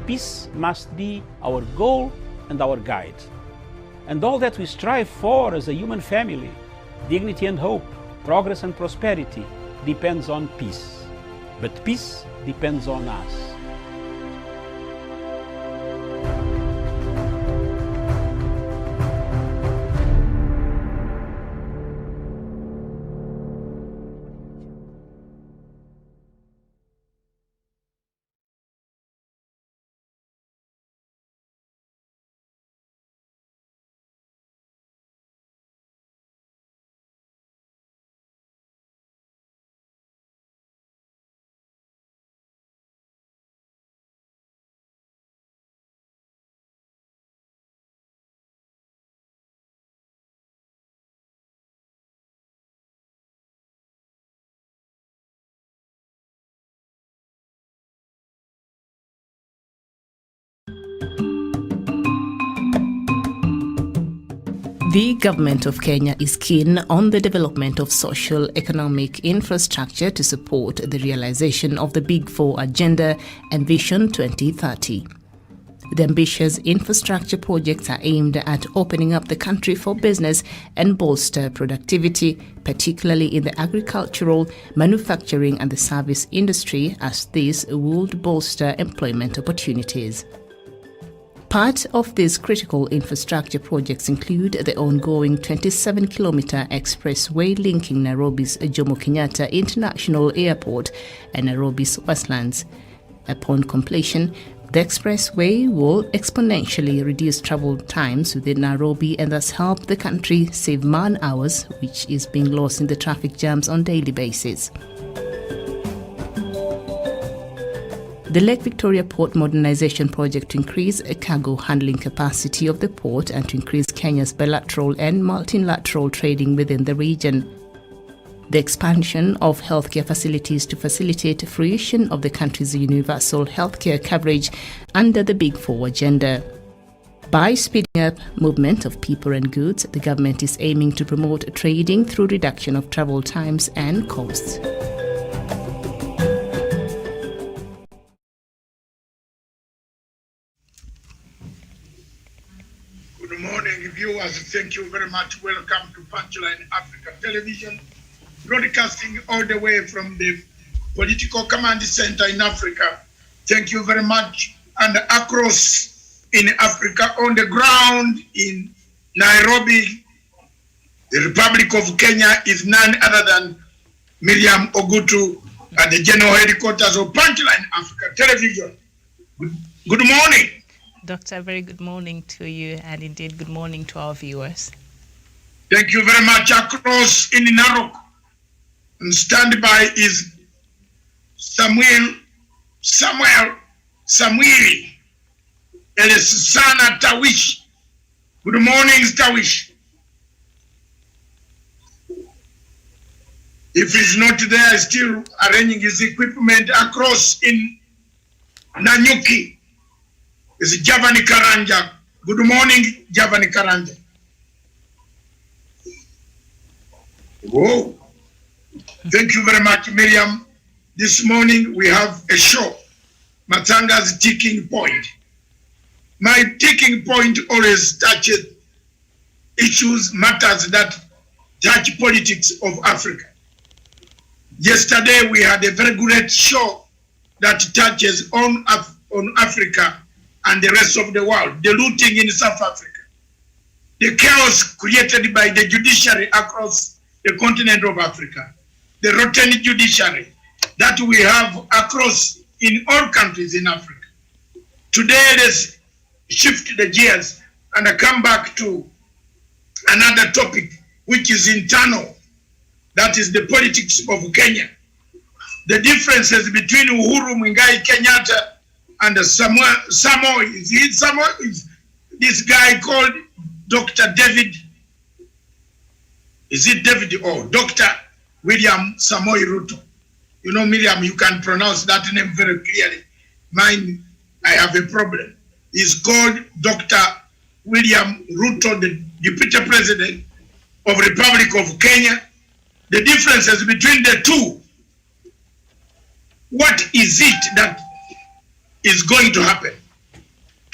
peace must be our goal and our guide. And all that we strive for as a human family, dignity and hope, progress and prosperity, depends on peace. But peace depends on us. The government of Kenya is keen on the development of social economic infrastructure to support the realization of the Big Four agenda and Vision 2030. The ambitious infrastructure projects are aimed at opening up the country for business and bolster productivity, particularly in the agricultural, manufacturing and the service industry, as this would bolster employment opportunities. Part of these critical infrastructure projects include the ongoing 27-kilometer expressway linking Nairobi's Jomo Kenyatta International Airport and Nairobi's Westlands. Upon completion, the expressway will exponentially reduce travel times within Nairobi and thus help the country save man-hours, which is being lost in the traffic jams on a daily basis. The Lake Victoria Port Modernization Project to increase cargo handling capacity of the port and to increase Kenya's bilateral and multilateral trading within the region. The expansion of healthcare facilities to facilitate fruition of the country's universal healthcare coverage under the Big Four agenda. By speeding up movement of people and goods, the government is aiming to promote trading through reduction of travel times and costs. Good morning, viewers. Thank you very much. Welcome to Punchline Africa Television, broadcasting all the way from the political command center in Africa. Thank you very much. And across in Africa, on the ground in Nairobi, the Republic of Kenya is none other than Miriam Ogutu at the general headquarters of Punchline Africa Television. Good morning. Doctor, very good morning to you, and indeed good morning to our viewers. Thank you very much. Across in Narok, and standby is Samuel Elisana Tawish. Good morning, Tawish. If he's not there, still arranging his equipment. Across in Nanyuki is Javani Karanja. Good morning, Javani Karanja. Whoa. Thank you very much, Miriam. This morning we have a show, Matsanga's Ticking Point. My ticking point always touches issues, matters that touch politics of Africa. Yesterday we had a very great show that touches on Africa and the rest of the world, the looting in South Africa, the chaos created by the judiciary across the continent of Africa, the rotten judiciary that we have across in all countries in Africa. Today, let's shift the gears and come back to another topic, which is internal. That is the politics of Kenya. The differences between Uhuru Muigai Kenyatta and Samoei. Is this guy called Dr. David? Is it David or Dr. William Samoei Ruto? You know, Miriam, you can pronounce that name very clearly. Mine, I have a problem. He's called Dr. William Ruto, the Deputy President of the Republic of Kenya. The differences between the two. What is it that is going to happen?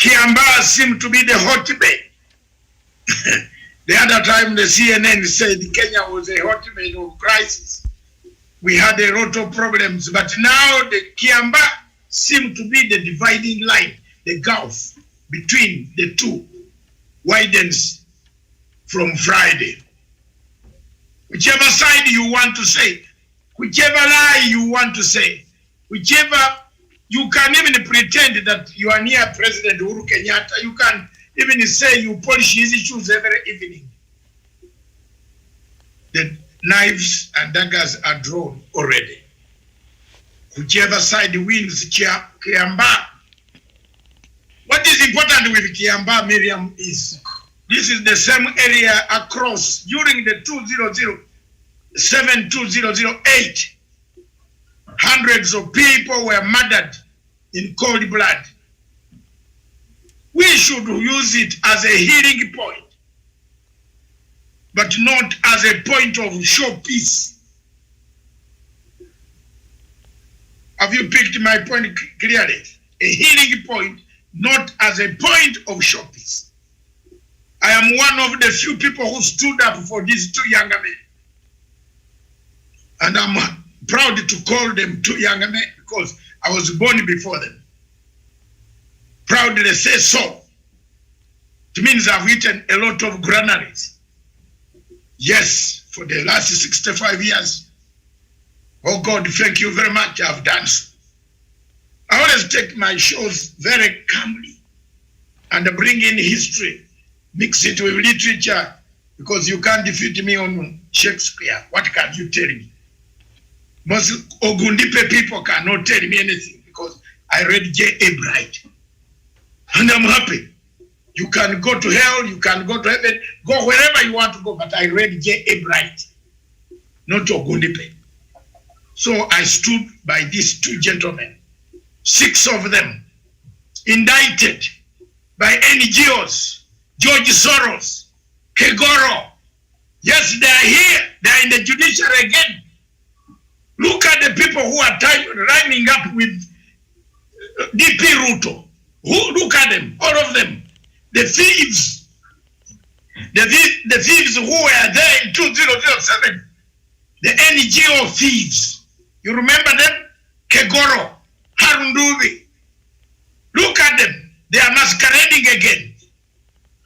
Kiambaa seemed to be the hotbed. The other time the CNN said Kenya was a hotbed of crisis. We had a lot of problems, but now the Kiambaa seemed to be the dividing line. The gulf between the two widens from Friday. Whichever side you want to say, whichever lie you want to say, whichever, you can even pretend that you are near President Uhuru Kenyatta. You can even say you polish his shoes every evening. The knives and daggers are drawn already. Whichever side wins, Kiambaa. What is important with Kiambaa, Miriam, is this is the same area across during the 2007-2008. Hundreds of people were murdered in cold blood. We should use it as a healing point, but not as a point of showpiece. Have you picked my point clearly? A healing point, not as a point of showpiece. I am one of the few people who stood up for these two younger men. And I'm proud to call them two younger men because I was born before them. Proudly say so. It means I've eaten a lot of granaries. Yes, for the last 65 years. Oh God, thank you very much, I've done so. I always take my shows very calmly and bring in history, mix it with literature, because you can't defeat me on Shakespeare. What can you tell me? Most Ogundipe people cannot tell me anything because I read J.A. Bright. And I'm happy. You can go to hell, you can go to heaven, go wherever you want to go, but I read J.A. Bright, not Ogundipe. So I stood by these two gentlemen, 6 of them, indicted by NGOs, George Soros, Kegoro. Yes, they are here, they are in the judiciary again. Look at the people who are rhyming up with DP Ruto. Look at them, all of them. The thieves. The thieves who were there in 2007. The NGO thieves. You remember them? Kegoro, Harundubi. Look at them. They are masquerading again.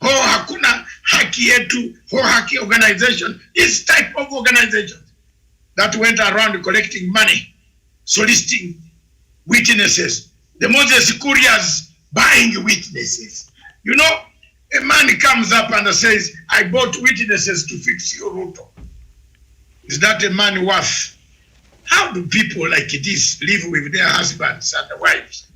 Oh, hakuna haki yetu, oh, haki organization. This type of organization that went around collecting money, soliciting witnesses. The Moses couriers buying witnesses. You know, a man comes up and says, I bought witnesses to fix your Ruto. Is that a man worth? How do people like this live with their husbands and their wives?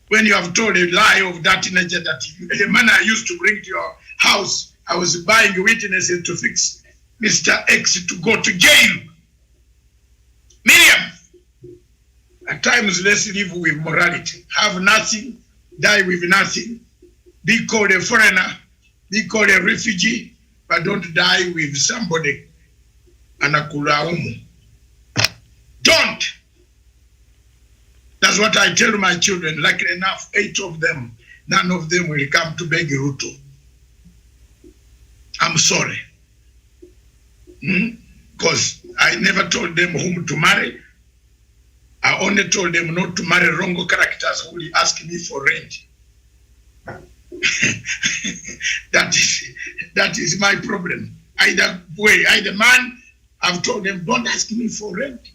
When you have told a lie of that nature that the man I used to bring to your house, I was buying witnesses to fix Mr. X to go to jail. Miriam, at times let's live with morality. Have nothing, die with nothing. Be called a foreigner, be called a refugee, but don't die with somebody. Anakulaumu. Don't. That's what I tell my children. Luckily enough, 8 of them, none of them will come to beg Ruto. I'm sorry. Because I never told them whom to marry. I only told them not to marry wrong characters who will ask me for rent. That is my problem. Either way, either man, I've told them, don't ask me for rent.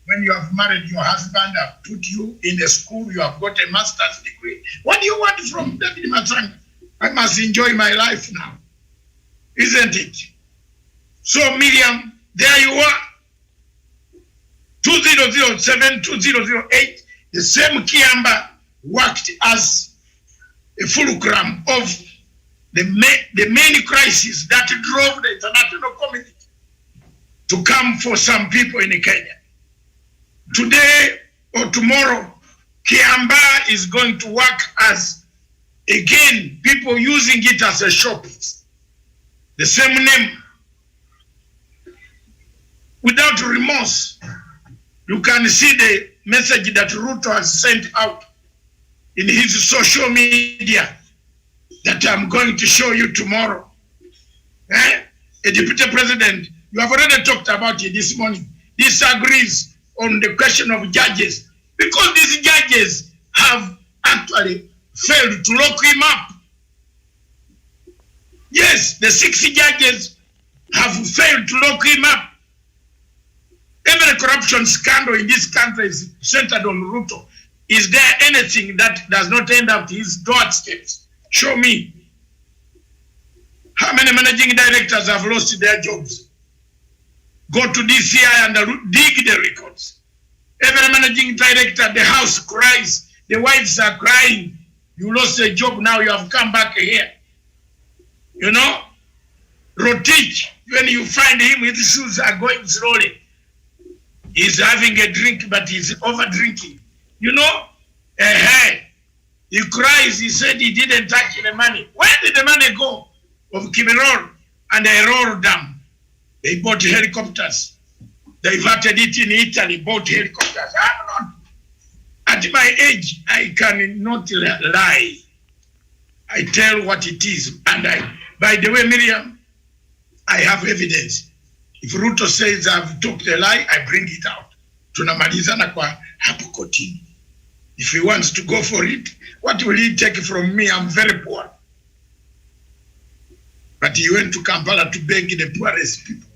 When you have married your husband, I've put you in a school, you have got a master's degree. What do you want from David Matsanga? I must enjoy my life now. Isn't it? So Miriam, there you are. 2007, 2008, the same Kiambaa worked as a fulcrum of the main crisis that drove the international community to come for some people in Kenya. Today or tomorrow, Kiambaa is going to work as, again, people using it as a showpiece. The same name. Without remorse, you can see the message that Ruto has sent out in his social media that I'm going to show you tomorrow. A deputy president, you have already talked about it this morning, disagrees on the question of judges because these judges have actually failed to lock him up. Yes, the 6 judges have failed to lock him up. Every corruption scandal in this country is centered on Ruto. Is there anything that does not end up to his doorsteps? Show me. How many managing directors have lost their jobs? Go to DCI and dig the records. Every managing director, the house cries, the wives are crying. You lost a job, now you have come back here. You know? Rotich, when you find him, his shoes are going slowly. He's having a drink, but he's over drinking. You know? He cries, he said he didn't touch the money. Where did the money go? Of Kimiror and the Error Dam. They bought helicopters. They diverted it in Italy, bought helicopters. I'm not, at my age, I cannot lie. I tell what it is. And by the way, Miriam, I have evidence. If Ruto says I've talked a lie, I bring it out. Tunamalizana kwa hapo kotini. If he wants to go for it, what will he take from me? I'm very poor. But he went to Kampala to beg the poorest people.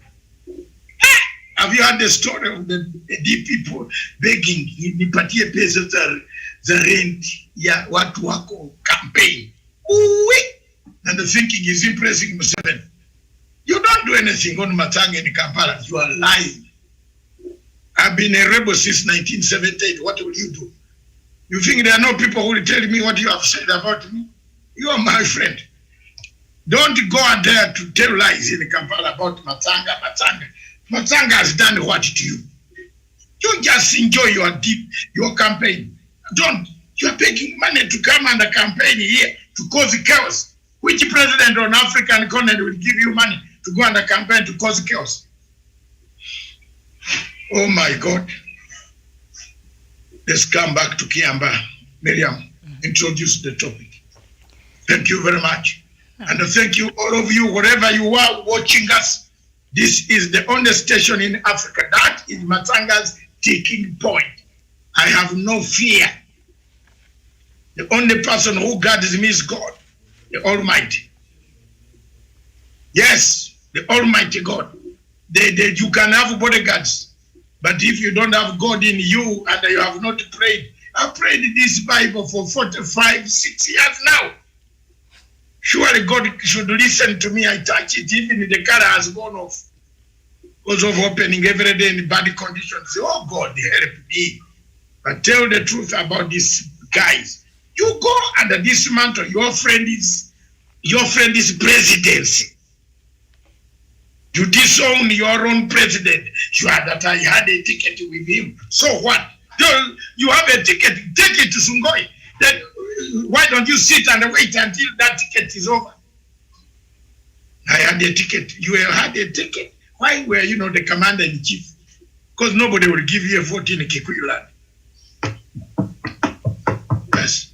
Have you heard the story of the deep people begging, nipatie pesa za rent ya watu wako campaign? And the thinking is impressing Museveni. You don't do anything on Matsanga in Kampala. You are lying. I've been a rebel since 1978. What will you do? You think there are no people who will tell me what you have said about me? You are my friend. Don't go out there to tell lies in Kampala about Matsanga. Matsanga has done what to you? Don't just enjoy your campaign. Don't. You are taking money to come and campaign here to cause chaos. Which president on African continent will give you money to go on a campaign to cause chaos? Oh my God. Let's come back to Kiambaa. Miriam, introduce the topic. Thank you very much. And thank you, all of you, wherever you are watching us. This is the only station in Africa. That is Matsanga's taking point. I have no fear. The only person who guards me is God, the Almighty. Yes, the Almighty God. You can have bodyguards, but if you don't have God in you and you have not prayed, I've prayed this Bible for 45, 6 years now. Surely God should listen to me. I touch it, even if the color has gone off because of opening every day in bad conditions. Oh God, help me. But tell the truth about these guys. You go under this mantle. Your friend is presidency. You disown your own president. Sure that I had a ticket with him. So what? You have a ticket. Take it to Sungoi. Then why don't you sit and wait until that ticket is over? I had a ticket. You had a ticket. Why were you not the commander-in-chief? Because nobody will give you a vote in Kikuyu land. Yes.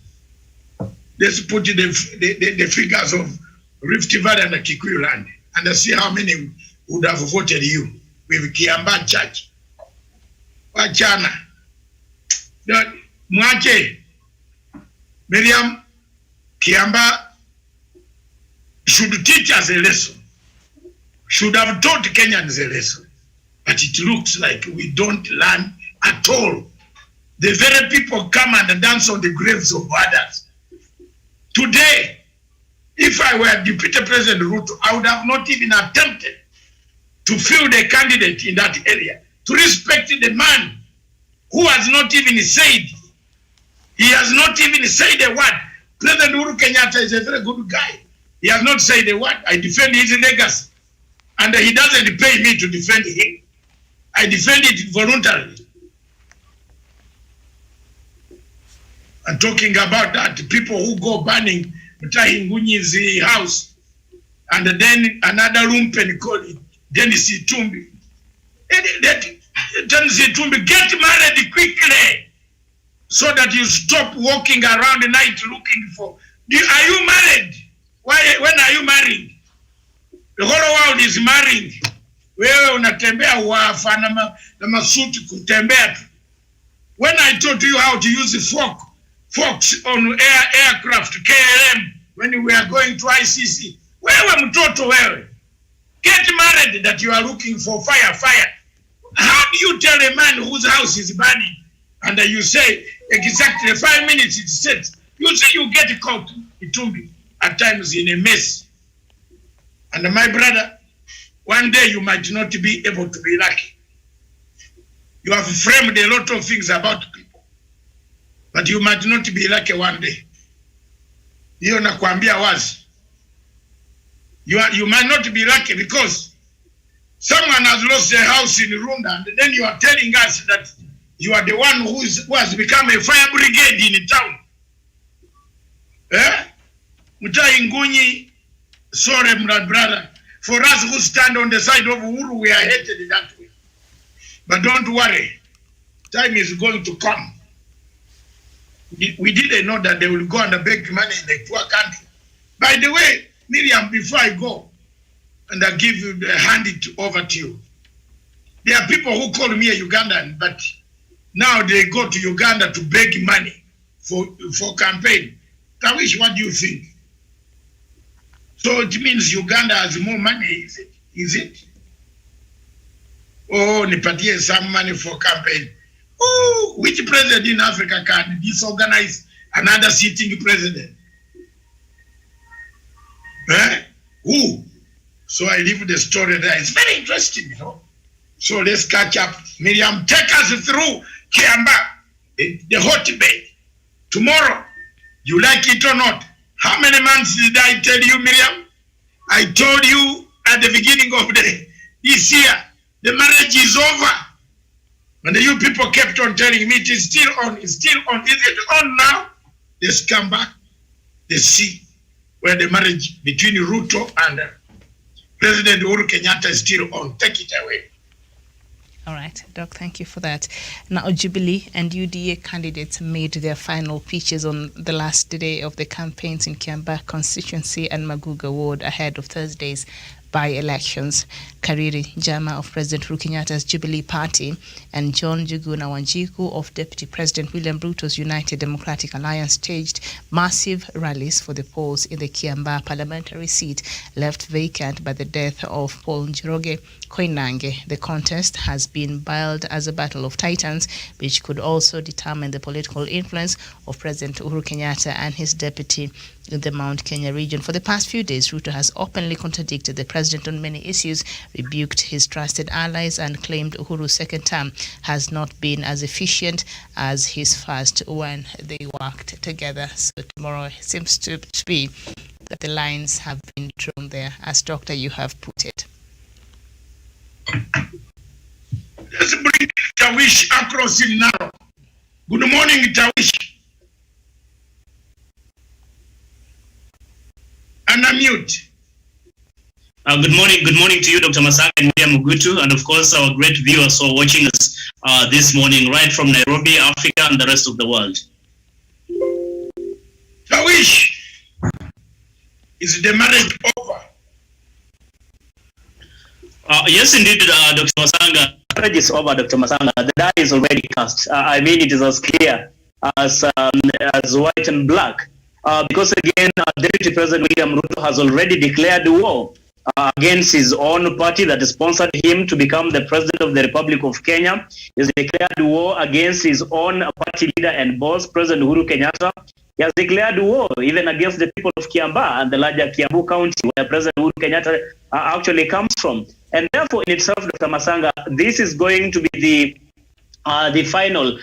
Let's put the figures of Rift Valley and the Kikuyu land and see how many would have voted you with Kiambaa Church. Wachana. Mwache. Miriam, Kiambaa should teach us a lesson. Should have taught Kenyans a lesson. But it looks like we don't learn at all. The very people come and dance on the graves of others. Today, if I were Deputy President Ruto, I would have not even attempted to field a candidate in that area, to respect the man who has not even said, he has not even said a word. President Uhuru Kenyatta is a very good guy. He has not said a word. I defend his legacy. And he doesn't pay me to defend him. I defend it voluntarily. And talking about that, people who go burning Mutahi Ngunyi's house, and then another lumpen called it Dennis Itumbi. Dennis Itumbi, get married quickly. so that you stop walking around the night looking for. Are you married? When are you married? The whole world is married. Wewe unatembea wafa na masuti kutembea. When I taught you how to use the forks on aircraft, KLM, when we are going to ICC, wewe mtoto wewe. Get married that you are looking for fire. How do you tell a man whose house is burning and you say exactly 5 minutes it's set? You see you get caught, Itumbi, at times in a mess. And my brother, one day you might not be able to be lucky. You have framed a lot of things about people, but you might not be lucky one day. Hiyo nakwambia wazi. You might not be lucky because someone has lost a house in Runda, and then you are telling us that you are the one who has become a fire brigade in the town. Mutai Ngunyi, sorry, my brother. For us who stand on the side of Uhuru, we are hated that way. But don't worry, time is going to come. We didn't know that they will go and beg money in the poor country. By the way, Miriam, before I go, and I hand it over to you. There are people who call me a Ugandan, but now they go to Uganda to beg money for campaign. Tawish, what do you think? So it means Uganda has more money, is it? Oh, nipatie some money for campaign. Oh, which president in Africa can disorganize another sitting president? Who? So I leave the story there. It's very interesting, you know. So let's catch up. Miriam, take us through Kiambaa, the hotbed. Tomorrow, you like it or not. How many months did I tell you, Miriam? I told you at the beginning of this year, the marriage is over. And you people kept on telling me it is still on, it's still on. Is it on now? Let's come back. Let's see where the marriage between Ruto and President Uhuru Kenyatta is still on. Take it away. All right, Doc, thank you for that. Now, Jubilee and UDA candidates made their final pitches on the last day of the campaigns in Kiambaa constituency and Maguga ward ahead of Thursday's by-elections. Kariri Jama of President Uhuru Kenyatta's Jubilee Party and John Njuguna Wanjiku of Deputy President William Ruto's United Democratic Alliance staged massive rallies for the polls in the Kiambaa parliamentary seat left vacant by the death of Paul Njoroge Koinange. The contest has been billed as a battle of titans, which could also determine the political influence of President Uhuru Kenyatta and his deputy in the Mount Kenya region. For the past few days, Ruto has openly contradicted the president on many issues, rebuked his trusted allies, and claimed Uhuru's second term has not been as efficient as his first when they worked together. So tomorrow seems to be that the lines have been drawn there, as Doctor, you have put it. Let's bring Tawish across in now. Good morning, Tawish. And unmute. Good morning to you, Dr. Matsanga and William Mugutu, and of course our great viewers who are watching us this morning right from Nairobi, Africa, and the rest of the world. Tawish, is the marriage over? Yes, indeed, Dr. Matsanga. The marriage is over, Dr. Matsanga. The die is already cast. I mean, it is as clear as white and black. Because again, Deputy President William Ruto has already declared war against his own party that sponsored him to become the President of the Republic of Kenya. He has declared war against his own party leader and boss, President Uhuru Kenyatta. He has declared war even against the people of Kiambaa and the larger Kiambaa County, where President Uhuru Kenyatta actually comes from. And therefore, in itself, Dr. Matsanga, this is going to be the final,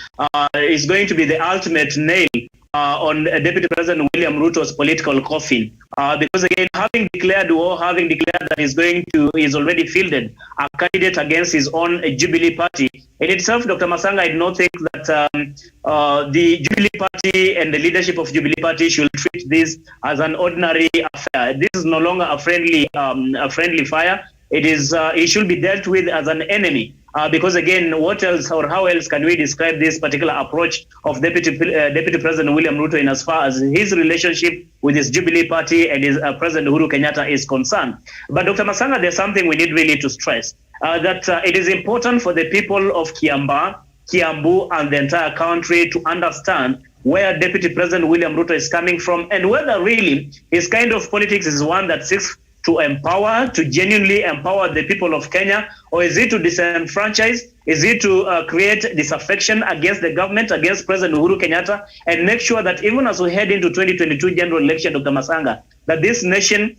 is going to be the ultimate nail on Deputy President William Ruto's political coffin. Because again, having declared war, having declared that he's already fielded a candidate against his own Jubilee Party, in itself, Dr. Matsanga, I do not think that the Jubilee Party and the leadership of Jubilee Party should treat this as an ordinary affair. This is no longer a friendly fire. It should be dealt with as an enemy. Because again, what else or how else can we describe this particular approach of Deputy President William Ruto in as far as his relationship with his Jubilee Party and his President Uhuru Kenyatta is concerned? But Dr. Matsanga, there's something we need really to stress, that it is important for the people of Kiambaa, Kiambu, and the entire country to understand where Deputy President William Ruto is coming from and whether really his kind of politics is one that seeks to empower, to genuinely empower the people of Kenya, or is it to disenfranchise? Is it to create disaffection against the government, against President Uhuru Kenyatta, and make sure that even as we head into 2022 general election, Dr. Matsanga, that this nation,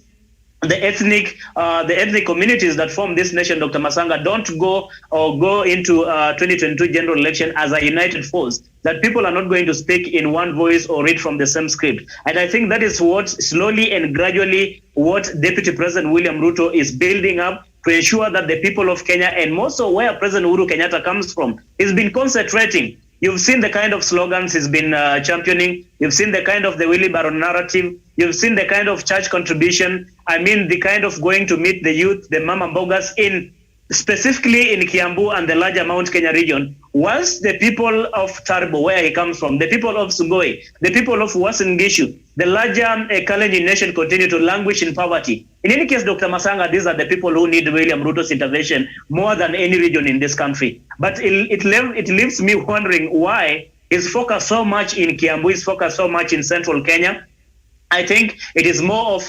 the ethnic communities that form this nation, Dr. Matsanga, don't go into 2022 general election as a united force, that people are not going to speak in one voice or read from the same script. And I think that is what slowly and gradually what Deputy President William Ruto is building up to ensure that the people of Kenya, and more so where President Uhuru Kenyatta comes from, has been concentrating. You've seen the kind of slogans he's been championing. You've seen the kind of the Willy Baron narrative. You've seen the kind of church contribution. I mean, the kind of going to meet the youth, the Mama Mbogas specifically in Kiambu and the larger Mount Kenya region. Once the people of Tarbo, where he comes from, the people of Sugoi, the people of Uasin Gishu, the larger Kalenjin nation continue to languish in poverty. In any case, Dr. Matsanga, these are the people who need William Ruto's intervention more than any region in this country. But it leaves me wondering why he's focused so much in Kiambu, he's focused so much in central Kenya. I think it is more of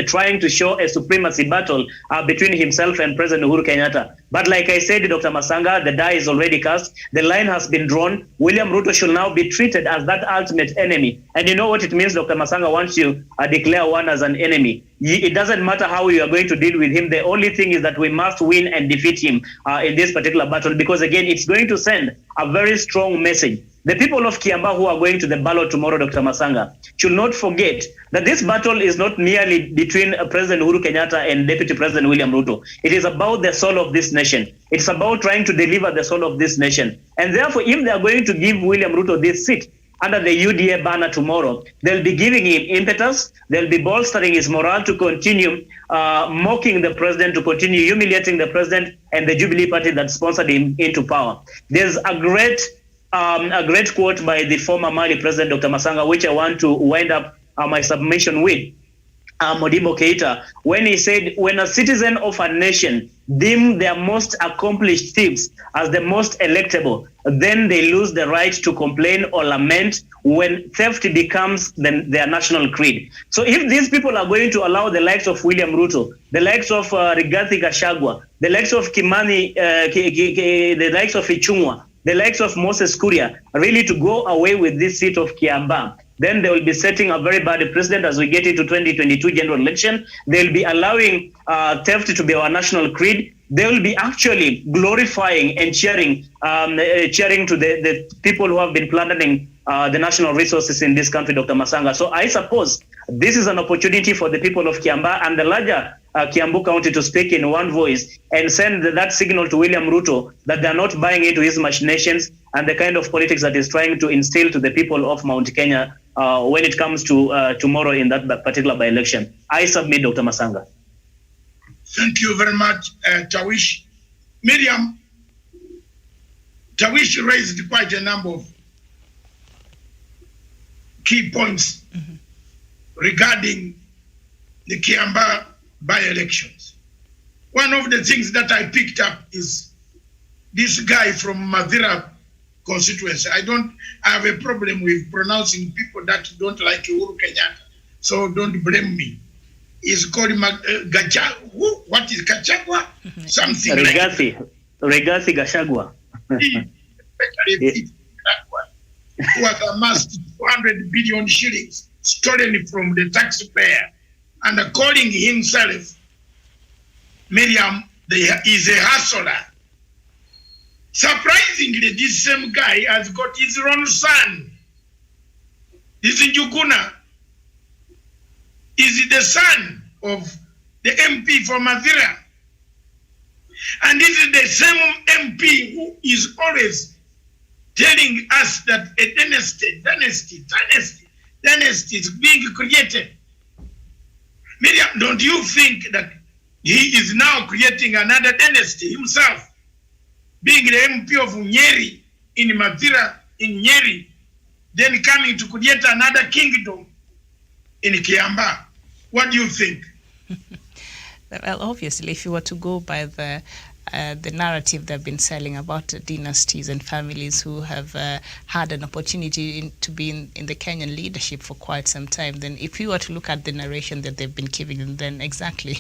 trying to show a supremacy battle between himself and President Uhuru Kenyatta. But like I said, Dr. Matsanga, the die is already cast. The line has been drawn. William Ruto should now be treated as that ultimate enemy. And you know what it means, Dr. Matsanga, once you declare one as an enemy. It doesn't matter how you are going to deal with him. The only thing is that we must win and defeat him in this particular battle, because again, it's going to send a very strong message. The people of Kiambaa who are going to the ballot tomorrow, Dr. Matsanga, should not forget that this battle is not merely between President Uhuru Kenyatta and Deputy President William Ruto. It is about the soul of this nation. It's about trying to deliver the soul of this nation. And therefore, if they are going to give William Ruto this seat under the UDA banner tomorrow, they'll be giving him impetus, they'll be bolstering his morale to continue mocking the president, to continue humiliating the president and the Jubilee Party that sponsored him into power. There's a great quote by the former Mali president, Dr. Matsanga, which I want to wind up my submission with, Modibo Keita, when he said, when a citizen of a nation deem their most accomplished thieves as the most electable, then they lose the right to complain or lament when theft becomes their national creed. So if these people are going to allow the likes of William Ruto, the likes of Rigathi Gachagua, the likes of Kimani, the likes of Ichung'wa, the likes of Moses Kuria, really to go away with this seat of Kiambaa, then they will be setting a very bad precedent as we get into 2022 general election. They'll be allowing theft to be our national creed. They will be actually glorifying and cheering to the people who have been plundering the national resources in this country, Dr. Matsanga. So I suppose this is an opportunity for the people of Kiambaa and the larger Kiambu County to speak in one voice and send that signal to William Ruto that they're not buying into his machinations and the kind of politics that he's trying to instill to the people of Mount Kenya when it comes to tomorrow in that particular by-election. I submit, Dr. Matsanga. Thank you very much, Tawish. Miriam, Tawish raised quite a number of key points regarding the Kiambaa by-elections. One of the things that I picked up is this guy from Mathira constituency. I have a problem with pronouncing people that don't like Uhuru Kenyatta, so don't blame me. He's called Gachagua. What is Gachagua? Something Rigathi. Rigathi Gachagua. Who has amassed 200 billion shillings stolen from the taxpayer, and calling himself, Miriam, is a hustler. Surprisingly, this same guy has got his own son. This Njuguna is the son of the MP for Mathira. And this is the same MP who is always telling us that a dynasty is being created. Miriam, don't you think that he is now creating another dynasty himself, being the MP of Nyeri in Mathira, in Nyeri, then coming to create another kingdom in Kiambaa. What do you think? Well, obviously, if you were to go by the narrative they've been selling about dynasties and families who have had an opportunity to be in the Kenyan leadership for quite some time, then if you were to look at the narration that they've been giving, then exactly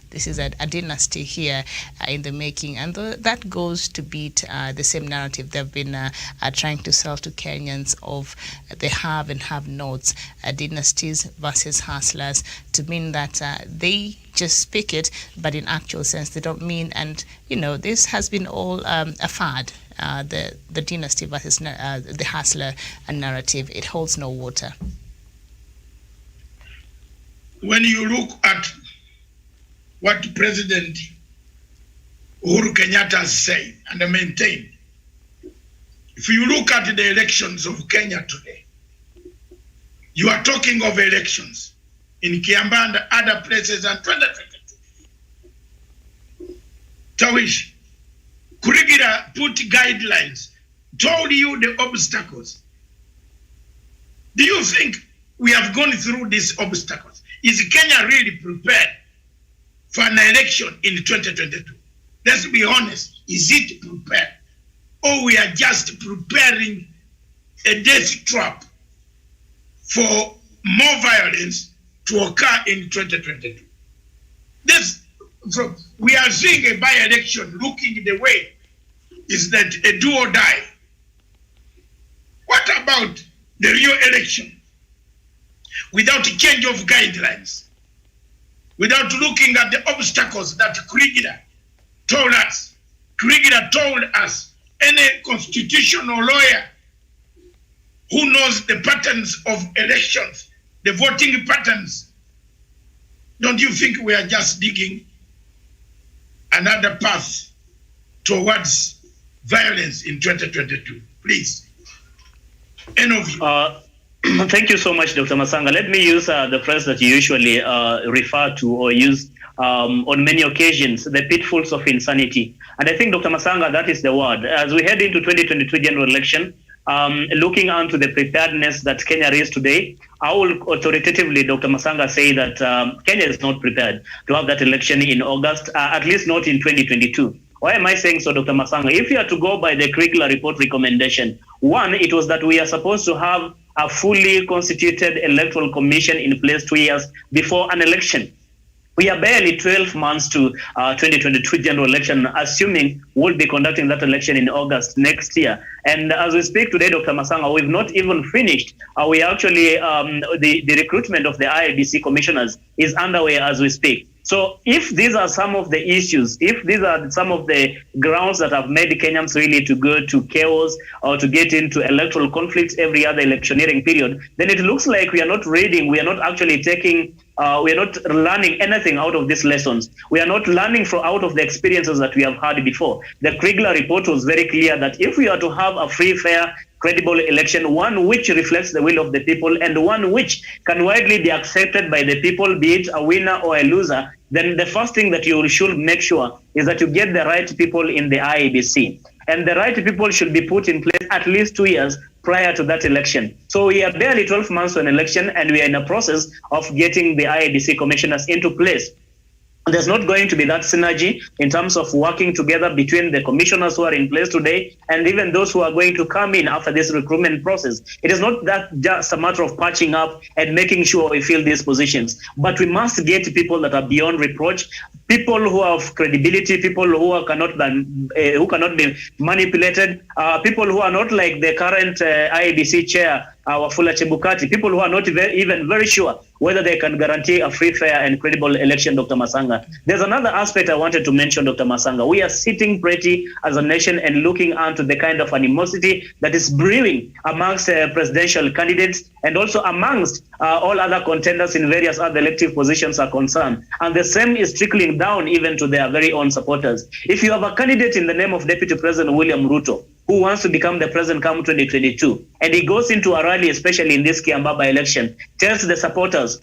this is a dynasty here in the making. And that goes to beat the same narrative they've been trying to sell to Kenyans of the have and have-nots, dynasties versus hustlers, to mean that they just speak it, but in actual sense they don't mean. And this has been all a fad, the dynasty versus the hustler narrative. It holds no water. When you look at what President Uhuru Kenyatta has said and maintained, if you look at the elections of Kenya today, you are talking of elections in Kiambaa and other places and 2022. Tawish, Kurigira put guidelines, told you the obstacles. Do you think we have gone through these obstacles? Is Kenya really prepared for an election in 2022? Let's be honest, is it prepared? Or we are just preparing a death trap for more violence to occur in 2022. We are seeing a by-election looking the way is that a do or die. What about the real election? Without a change of guidelines, without looking at the obstacles that Kurigira told us. Kurigira told us, any constitutional lawyer who knows the patterns of elections, the voting patterns, don't you think we are just digging another path towards violence in 2022? Please, any of you. Thank you so much, Dr. Matsanga. Let me use the phrase that you usually refer to or use on many occasions, the pitfalls of insanity. And I think, Dr. Matsanga, that is the word. As we head into 2022 general election, looking onto the preparedness that Kenya is today, I will authoritatively, Dr. Matsanga, say that Kenya is not prepared to have that election in August, at least not in 2022. Why am I saying so, Dr. Matsanga? If you are to go by the curricular report recommendation, one, it was that we are supposed to have a fully constituted electoral commission in place 2 years before an election. We are barely 12 months to 2022 general election, assuming we'll be conducting that election in August next year. And as we speak today, Dr. Matsanga, we've not even finished. We actually, the recruitment of the IEBC commissioners is underway as we speak. So if these are some of the issues, if these are some of the grounds that have made Kenyans really to go to chaos or to get into electoral conflicts every other electioneering period, then it looks like we are not reading, we are not actually taking, we are not learning anything out of these lessons. We are not learning out of the experiences that we have had before. The Kriegler report was very clear that if we are to have a free, fair, credible election, one which reflects the will of the people and one which can widely be accepted by the people, be it a winner or a loser, then the first thing that you should make sure is that you get the right people in the IEBC. And the right people should be put in place at least 2 years prior to that election. So we are barely 12 months to an election and we are in a process of getting the IEBC commissioners into place. There's not going to be that synergy in terms of working together between the commissioners who are in place today and even those who are going to come in after this recruitment process. It is not that just a matter of patching up and making sure we fill these positions, but we must get people that are beyond reproach, people who have credibility, people who cannot be manipulated, people who are not like the current IEBC chair, Wafula Chebukati, people who are not even very sure whether they can guarantee a free, fair, and credible election, Dr. Matsanga. There's another aspect I wanted to mention, Dr. Matsanga. We are sitting pretty as a nation and looking onto the kind of animosity that is brewing amongst presidential candidates and also amongst all other contenders in various other elective positions are concerned. And the same is trickling down even to their very own supporters. If you have a candidate in the name of Deputy President William Ruto, who wants to become the president come 2022, and he goes into a rally, especially in this Kiambaa by-election, tells the supporters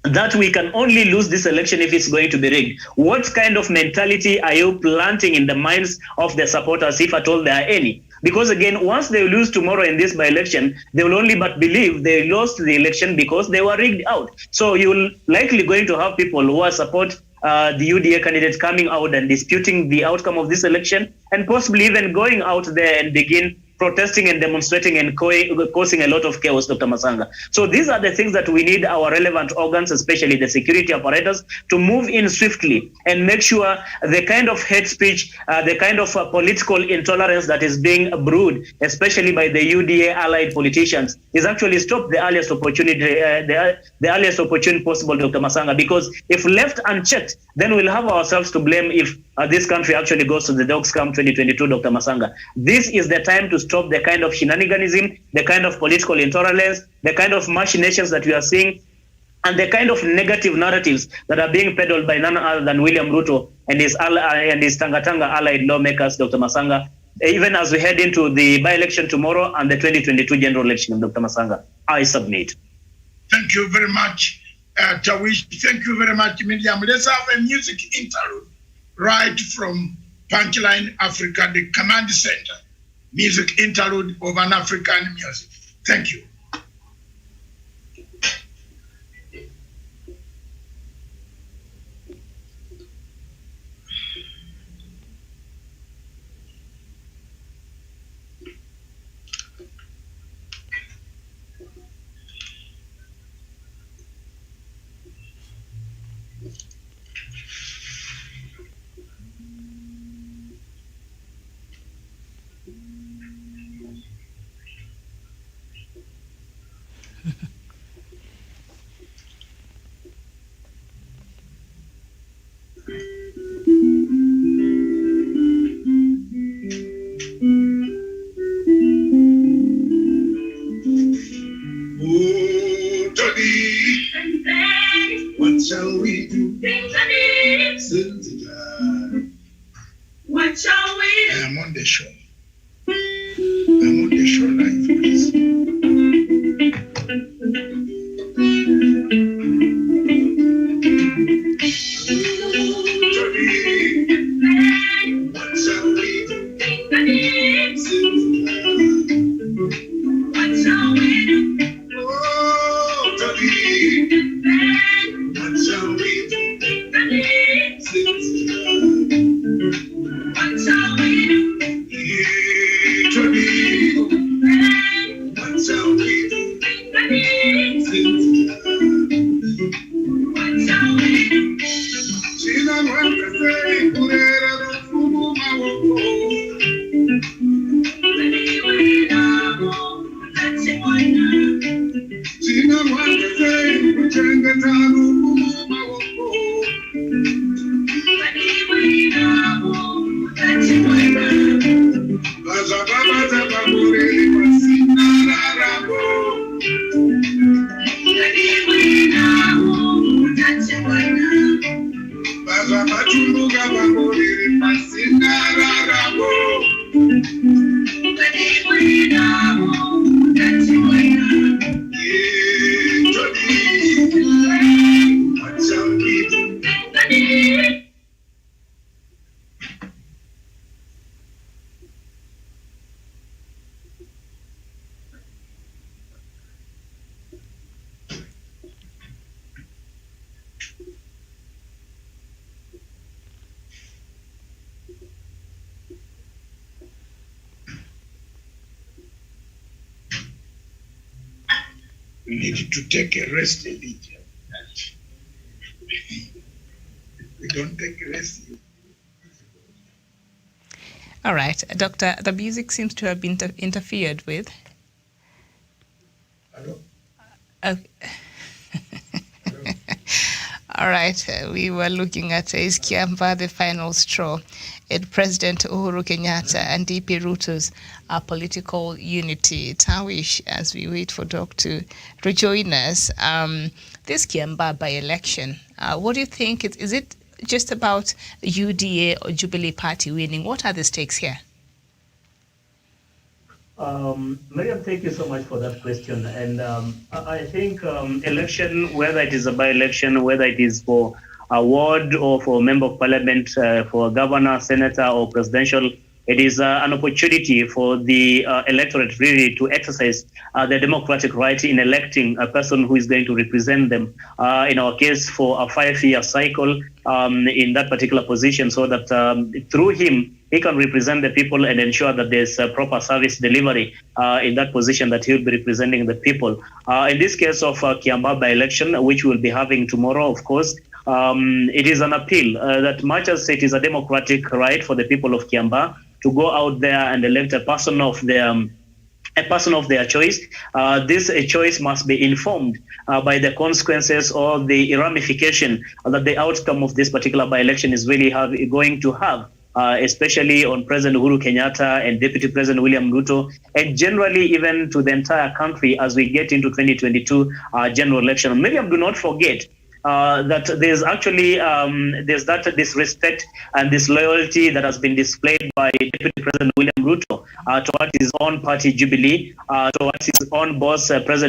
that we can only lose this election if it's going to be rigged. What kind of mentality are you planting in the minds of the supporters, if at all there are any? Because again, once they lose tomorrow in this by-election, they will only but believe they lost the election because they were rigged out. So you're likely going to have people who are support the UDA candidates coming out and disputing the outcome of this election, and possibly even going out there and begin protesting and demonstrating and causing a lot of chaos, Dr. Matsanga. So these are the things that we need our relevant organs, especially the security apparatus, to move in swiftly and make sure the kind of hate speech, the kind of political intolerance that is being brewed, especially by the UDA allied politicians, is actually stopped the earliest opportunity, the earliest opportunity possible, Dr. Matsanga, because if left unchecked, then we'll have ourselves to blame if this country actually goes to the dogs come 2022, Dr. Matsanga. This is the time to stop the kind of shenaniganism, the kind of political intolerance, the kind of machinations that we are seeing, and the kind of negative narratives that are being peddled by none other than William Ruto and his Tanga allied lawmakers, Dr. Matsanga, even as we head into the by-election tomorrow and the 2022 general election, Dr. Matsanga. I submit. Thank you very much, Tawish. Thank you very much, Miriam. Let's have a music interlude right from Punchline Africa, the command center. Music interlude of an African music. Thank you. What shall we do? What shall we do? I am on the show. I'm on the show live, please. What shall we do? What shall we do? Oh, what shall we do? What shall we do? What shall we do? What shall we do? China mwende sei kurera rufumu mawoko. China mwende sei kuchengeta rufumu mawoko. Bazababa zababure masina rarabo. Bazabachumbuga babure masina rarabo. What shall we do? We need to take a rest a bit. We don't take a rest. All right, Doctor, the music seems to have been interfered with. Hello? All right, we were looking at is Kiambaa the final straw in President Uhuru Kenyatta and DP Ruto's political unity. Tawish, as we wait for Doc to rejoin us, this Kiambaa by-election, what do you think? Is it just about UDA or Jubilee Party winning? What are the stakes here? Miriam, thank you so much for that question. And I think election, whether it is a by-election, whether it is for a ward or for a member of parliament, for a governor, senator, or presidential, it is an opportunity for the electorate really to exercise their democratic right in electing a person who is going to represent them, in our case, for a 5-year cycle in that particular position, so that through him, he can represent the people and ensure that there's a proper service delivery in that position that he'll be representing the people. In this case of Kiambaa by-election, which we'll be having tomorrow, of course, it is an appeal that much as it is a democratic right for the people of Kiambaa to go out there and elect a person of their choice. This choice must be informed by the consequences or the ramification that the outcome of this particular by-election is really going to have. Especially on President Uhuru Kenyatta and Deputy President William Ruto, and generally even to the entire country as we get into 2022 general election. Miriam, do not forget that there's actually this respect and this loyalty that has been displayed by Deputy President William Ruto towards his own party Jubilee, towards his own boss, President